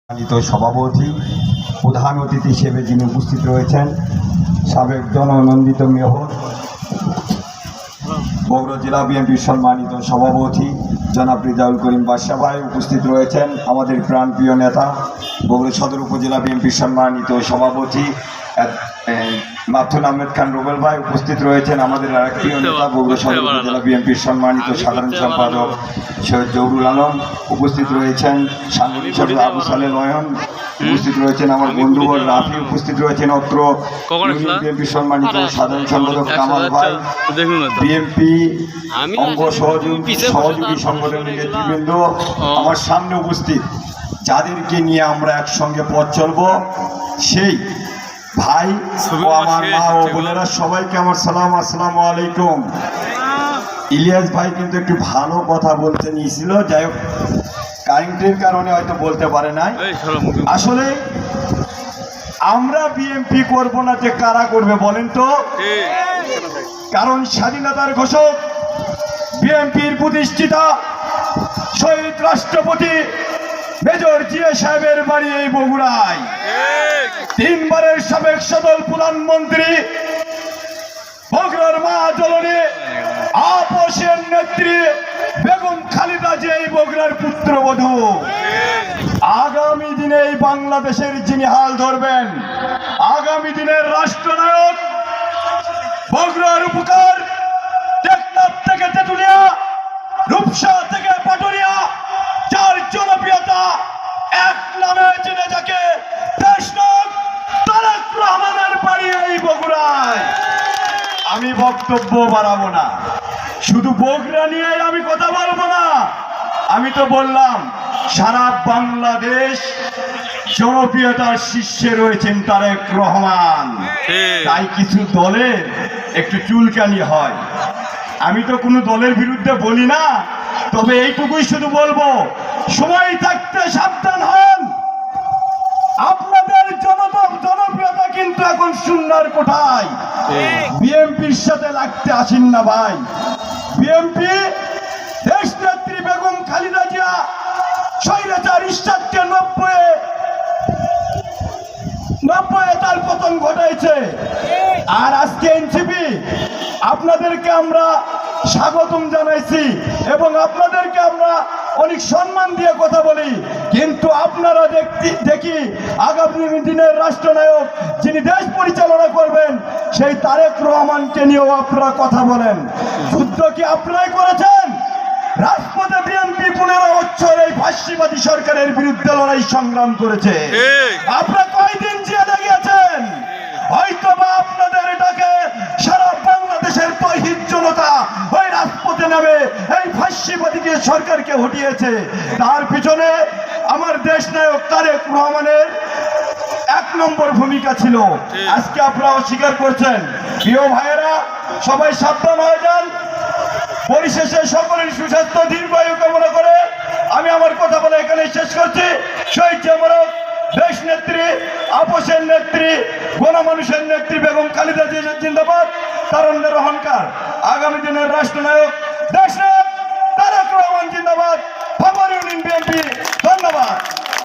সম্মানিত সভাপতি, প্রধান অতিথি হিসেবে যিনি উপস্থিত রয়েছেন সাবেক জননন্দিত মেয়র বগুড়া জেলা বিএনপির সম্মানিত সভাপতি জনাব রিজাউল করিম বাদশা ভাই উপস্থিত রয়েছেন, আমাদের প্রাণপ্রিয় নেতা বগুড়া সদর উপজেলা বিএনপির সম্মানিত সভাপতি মাথুন আহমেদ খান রুবেল ভাই উপস্থিত রয়েছেন, আমাদের আরেক প্রিয় নেতা বগুড়া সদর উপজেলা বিএনপির সম্মানিত সাধারণ সম্পাদক সৈয়দ জহুরুল আলম উপস্থিত রয়েছেন, সাংগঠনিক সদস্য আবু সালেহ নয়ন উপস্থিত রয়েছেন, আমার বন্ধু রাফি উপস্থিত রয়েছেন, অত্র বিএনপির সম্মানিত সাধারণ সম্পাদক কামাল ভাই, বিএনপি অঙ্গ সহযোগী সংগঠনের নেতৃবৃন্দ আমার সামনে উপস্থিত, যাদেরকে নিয়ে আমরা একসঙ্গে পথ চলব সেই ভাই ও আমার মা ও বোনেরা সবাইকে আমার সালাম, আসসালামু আলাইকুম। ইলিয়াস ভাই কিন্তু একটু ভালো কথা বলতে নিয়েছিল, যাই হোক কারেন্টের কারণে হয়তো বলতে পারে নাই। আসলে আমরা বিএনপি করব না যে কারা করবে বলেন তো? কারণ স্বাধীনতার ঘোষক বিএনপির প্রতিষ্ঠিতা শহীদ রাষ্ট্রপতি মেজর জিয়া সাহেবের বাড়ি এই বগুড়ায়, তিনবারের সাবেক সদল প্রধানমন্ত্রী বগুড়ার মা জননী আপসের নেত্রী বেগম খালেদা জিয়া এই বগুড়ার পুত্রবধূ। আগামী দিনে এই বাংলাদেশের যিনি হাল ধরবেন, আগামী দিনের রাষ্ট্রনায়ক, বগুড়ার উপকার টেকনাফ থেকে তেঁতুলিয়া, রূপসা থেকে পাটুরিয়া, যার জনপ্রিয়তা এক নামে চিনে যাকে দেশনায়ক তারেক রহমানের বাড়ি এই বগুড়ায়। আমি বক্তব্য বাড়াবো না, শুধু বগুড়া নিয়ে আমি কথা বলবো না, আমি তো বললাম সারা বাংলাদেশ জনপ্রিয়তার শীর্ষে রয়েছেন তারেক রহমান। তাই কিছু দলের একটু চুলকানি হয়, আমি তো কোনো দলের বিরুদ্ধে বলি না, তবে এইটুকুই শুধু বলবো সময় থাকতে সাবধান হন। আপনাদের জনপ্রিয়তা কিন্তু এখন শূন্যের কোঠায়। বিএনপির সাথে লাগতে আসেন না ভাই। বিএনপি দেশ নেত্রী বেগম খালেদা জিয়া স্বৈরাচার ইরশাদকে 90 তার পতন ঘটাইছে, আর আজকে এনসিপি আপনাদেরকে আমরা স্বাগতম জানাইছি এবং আপনাদেরকে আমরা অনেক সম্মান দিয়ে কথা বলি, কিন্তু আপনারা দেখি আগামী দিনের রাষ্ট্রনায়ক যিনি দেশ পরিচালনা করবেন সেই তারেক রহমানকে নিয়েও আপনারা কথা বলেন। যুদ্ধ কি আপনারাই করেছেন? রাজপথে বিএনপি 15 বছর এই ফাঁসিবাদী সরকারের বিরুদ্ধে লড়াই সংগ্রাম করেছে। আপনারা কয়দিন জেলে গিয়েছেন? হয়তো বা আপনাদের ডাকে সারা বাংলাদেশের তৌহিদ জনতা ওই রাজপথে নামে এই ফাঁসিবাদী সরকারকে হটিয়েছে। তার পিছনে আমার দেশ নায়ক তারেক রহমানের 1 নম্বর ভূমিকা ছিল। আজকে আপনারা অস্বীকার করছেন। প্রিয় ভাইয়েরা, সবাই সাবধান হয়ে যান। পরিশেষে সকলের সুস্বাস্থ্য দীর্ঘায়ু কামনা করে আমি আমার কথা বলে এখানে শেষ করছি। শহীদ জামারক দেশ নেত্রী, আপসের নেত্রী, গণমানুষের নেত্রী বেগম খালেদা জিয়া জিন্দাবাদ, তারুণ্যের অহংকার, আগামী দিনের রাষ্ট্রনায়ক দেশ নায়ক তারেক রহমান জিন্দাবাদ, বিএনপি। ধন্যবাদ।